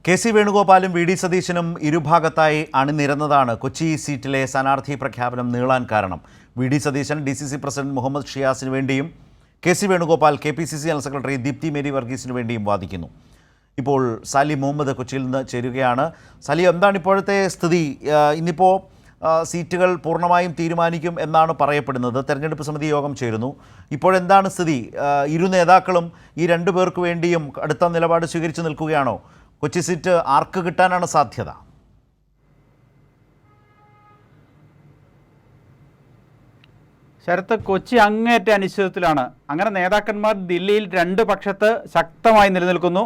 K C. വേണുഗോപാലും VD. സതീശനും ഇരുഭാഗത്തായി അണിനിരന്നതാണ് കൊച്ചി സീറ്റിലെ സ്ഥാനാർത്ഥി പ്രഖ്യാപനം നീളാൻ കാരണം. VD. Satheesan DCC president Muhammad ഷിയാസിന് വേണ്ടിയും KC. Venugopal KPCC general secretary Deepthi Mary വർഗീസിന് വേണ്ടിയും വാദിക്കുന്നു. ഇപ്പോൾ സാലി മുഹമ്മദ് കൊച്ചിയിൽ നിന്ന് ചേരുകയാണ്. സാലി, എന്താണ് ഇപ്പോഴത്തെ സ്ഥിതി? ഇന്നിപ്പോൾ സീറ്റുകൾ പൂർണ്ണമായും തീരുമാനിക്കും എന്നാണ് പറയപ്പെടുന്നത്. തെരഞ്ഞെടുപ്പ് സമിതി യോഗം ചേരുന്നു. ഇപ്പോഴെന്താണ് സ്ഥിതി? ഇരു നേതാക്കളും ഈ രണ്ടു പേർക്ക് വേണ്ടിയും അടുത്ത നിലപാട് സ്വീകരിച്ചു നിൽക്കുകയാണോ? കൊച്ചി സീറ്റ് ആർക്ക് കിട്ടാനാണ് സാധ്യത? ശരത്ത്, കൊച്ചി അങ്ങേറ്റ അനിശ്ചിതത്വത്തിലാണ്. അങ്ങനെ നേതാക്കന്മാർ ദില്ലിയിൽ രണ്ട് പക്ഷത്ത് ശക്തമായി നിലനിൽക്കുന്നു.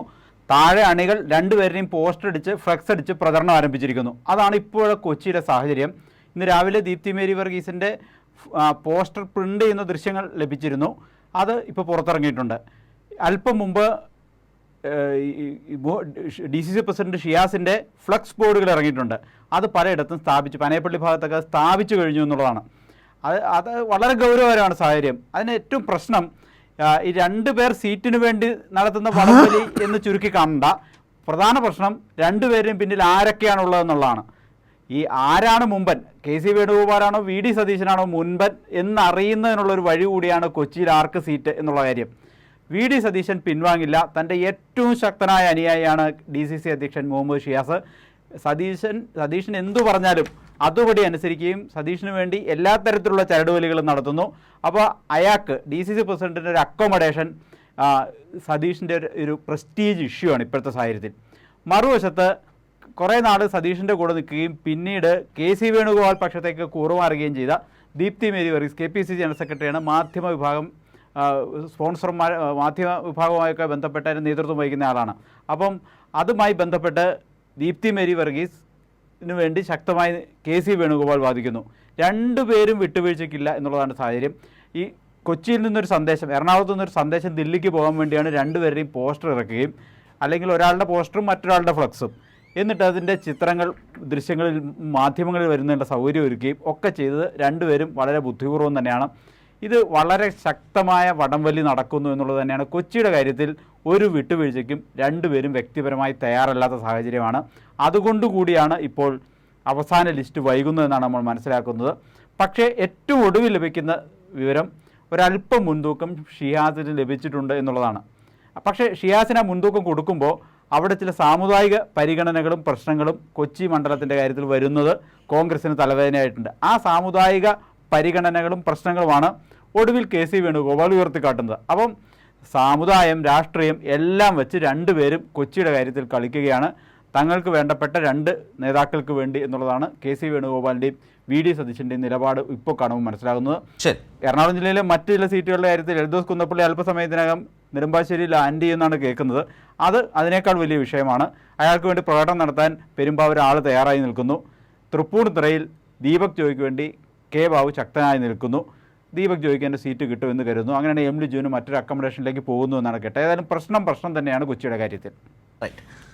താഴെ അണികൾ രണ്ടുപേരെയും പോസ്റ്റർ അടിച്ച് ഫ്ലെക്സ് അടിച്ച് പ്രചരണം ആരംഭിച്ചിരിക്കുന്നു. അതാണ് ഇപ്പോഴത്തെ കൊച്ചിയിലെ സാഹചര്യം. ഇന്ന് രാവിലെ ദീപ്തി മേരി വർഗീസിൻ്റെ പോസ്റ്റർ പ്രിൻ്റ് ചെയ്യുന്ന ദൃശ്യങ്ങൾ ലഭിച്ചിരുന്നു. അത് ഇപ്പോൾ പുറത്തിറങ്ങിയിട്ടുണ്ട്. അല്പം മുമ്പ് ഡി.സി.സി പ്രസിഡന്റ് ഷിയാസിൻ്റെ ഫ്ലക്സ് ബോർഡുകൾ ഇറങ്ങിയിട്ടുണ്ട്. അത് പലയിടത്തും സ്ഥാപിച്ചു, പനയപ്പള്ളി ഭാഗത്തൊക്കെ സ്ഥാപിച്ചു കഴിഞ്ഞു എന്നുള്ളതാണ്. അത് വളരെ ഗൗരവകരമാണ് സാഹചര്യം. അതിന് ഏറ്റവും പ്രശ്നം ഈ രണ്ടുപേർ സീറ്റിന് വേണ്ടി നടത്തുന്ന വടംവലി എന്ന് ചുരുക്കി കാണണ്ട. പ്രധാന പ്രശ്നം രണ്ടുപേരും പിന്നിൽ ആരൊക്കെയാണുള്ളതെന്നുള്ളതാണ്. ഈ ആരാണ് മുമ്പൻ, കെ.സി. വേണുഗോപാലാണോ വി.ഡി. സതീശനാണോ മുൻപൻ എന്നറിയുന്നതിനുള്ളൊരു വഴി കൂടിയാണ് കൊച്ചിയിൽ ആർക്ക് സീറ്റ് എന്നുള്ള കാര്യം. വി.ഡി. സതീശൻ പിൻവാങ്ങില്ല. തൻ്റെ ഏറ്റവും ശക്തനായ അനുയായിയാണ് ഡി.സി.സി അധ്യക്ഷൻ മുഹമ്മദ് ഷിയാസ്. സതീശൻ എന്തു പറഞ്ഞാലും അതുപടി അനുസരിക്കുകയും സതീഷിന് വേണ്ടി എല്ലാ തരത്തിലുള്ള ചരടുവലികളും നടത്തുന്നു. അപ്പോൾ അയാൾക്ക് ഡി.സി.സി പ്രസിഡൻറ്റിൻ്റെ ഒരു അക്കോമഡേഷൻ സതീഷിൻ്റെ ഒരു പ്രസ്റ്റീജ് ഇഷ്യൂ ആണ് ഇപ്പോഴത്തെ സാഹചര്യത്തിൽ. മറുവശത്ത് കുറേ നാൾ സതീഷിൻ്റെ കൂടെ നിൽക്കുകയും പിന്നീട് കെ.സി. വേണുഗോപാൽ പക്ഷത്തേക്ക് കൂറുമാറുകയും ചെയ്ത Deepthi Mary Varghese KPCC general സെക്രട്ടറിയാണ്. മാധ്യമ വിഭാഗം സ്പോൺസർമാർ മാധ്യമ വിഭാഗവുമായൊക്കെ ബന്ധപ്പെട്ട നേതൃത്വം വഹിക്കുന്ന ആളാണ്. അപ്പം അതുമായി ബന്ധപ്പെട്ട് ദീപ്തി മേരി വർഗീസിന് വേണ്ടി ശക്തമായി കെ.സി. വേണുഗോപാൽ വാദിക്കുന്നു. രണ്ടുപേരും വിട്ടുവീഴ്ചയ്ക്കില്ല എന്നുള്ളതാണ് സാഹചര്യം. ഈ കൊച്ചിയിൽ നിന്നൊരു സന്ദേശം, എറണാകുളത്തു നിന്നൊരു സന്ദേശം ദില്ലിക്ക് പോകാൻ വേണ്ടിയാണ് രണ്ടുപേരുടെയും പോസ്റ്റർ ഇറക്കുകയും അല്ലെങ്കിൽ ഒരാളുടെ പോസ്റ്ററും മറ്റൊരാളുടെ ഫ്ലക്സും എന്നിട്ട് അതിൻ്റെ ചിത്രങ്ങൾ ദൃശ്യങ്ങളിൽ മാധ്യമങ്ങളിൽ വരുന്നതിൻ്റെ സൗകര്യം ഒരുക്കുകയും ഒക്കെ ചെയ്തത് രണ്ടുപേരും വളരെ ബുദ്ധിപൂർവ്വം തന്നെയാണ്. ഇത് വളരെ ശക്തമായ വടംവലി നടക്കുന്നു എന്നുള്ളത് തന്നെയാണ്. കൊച്ചിയുടെ കാര്യത്തിൽ ഒരു വിട്ടുവീഴ്ചയ്ക്കും രണ്ടുപേരും വ്യക്തിപരമായി തയ്യാറല്ലാത്ത സാഹചര്യമാണ്. അതുകൊണ്ടുകൂടിയാണ് ഇപ്പോൾ അവസാന ലിസ്റ്റ് വൈകുന്നതെന്നാണ് നമ്മൾ മനസ്സിലാക്കുന്നത്. പക്ഷേ ഏറ്റവും ഒടുവിൽ ലഭിക്കുന്ന വിവരം ഒരല്പം മുൻതൂക്കം ഷിയാസിന് ലഭിച്ചിട്ടുണ്ട് എന്നുള്ളതാണ്. പക്ഷേ ഷിയാസിന് ആ മുൻതൂക്കം കൊടുക്കുമ്പോൾ അവിടെ ചില സാമുദായിക പരിഗണനകളും പ്രശ്നങ്ങളും കൊച്ചി മണ്ഡലത്തിൻ്റെ കാര്യത്തിൽ വരുന്നത് കോൺഗ്രസിന് തലവേദനയായിട്ടുണ്ട്. ആ സാമുദായിക പരിഗണനകളും പ്രശ്നങ്ങളുമാണ് ഒടുവിൽ കെ.സി. വേണുഗോപാൽ ഉയർത്തിക്കാട്ടുന്നത്. അപ്പം സാമുദായം, രാഷ്ട്രീയം എല്ലാം വെച്ച് രണ്ടുപേരും കൊച്ചിയുടെ കാര്യത്തിൽ കളിക്കുകയാണ്. തങ്ങൾക്ക് വേണ്ടപ്പെട്ട രണ്ട് നേതാക്കൾക്ക് വേണ്ടി എന്നുള്ളതാണ് കെ.സി. വേണുഗോപാലിൻ്റെയും വി.ഡി. സതീശൻ്റെയും നിലപാട് ഇപ്പോൾ കാണുമ്പോൾ മനസ്സിലാകുന്നത്. എറണാകുളം ജില്ലയിലെ മറ്റ് ചില സീറ്റുകളുടെ കാര്യത്തിൽ എൽദോസ് കുന്നപ്പള്ളി അല്പസമയത്തിനകം നെടുമ്പാശ്ശേരി ലാൻഡ് ചെയ്യുമെന്നാണ് കേൾക്കുന്നത്. അതിനേക്കാൾ വലിയ വിഷയമാണ്. അയാൾക്ക് വേണ്ടി പ്രകടനം നടത്താൻ പെരുമ്പാവൂർ ആൾ തയ്യാറായി നിൽക്കുന്നു. തൃപ്പൂണിത്തുറയിൽ ദീപക് ജോയിക്ക് വേണ്ടി കെ ബാബു ശക്തനായി നിൽക്കുന്നു. ദീപക് ജോയിക്ക് എൻ്റെ സീറ്റ് കിട്ടുമെന്ന് കരുതുന്നു. അങ്ങനെയാണ് എം.ഡി. ജോയിന് മറ്റൊരു അക്കോമഡേഷനിലേക്ക് പോകുന്നു എന്നാണ് കേട്ടത്. ഏതായാലും പ്രശ്നം തന്നെയാണ് കൊച്ചിയുടെ കാര്യത്തിൽ. റൈറ്റ്.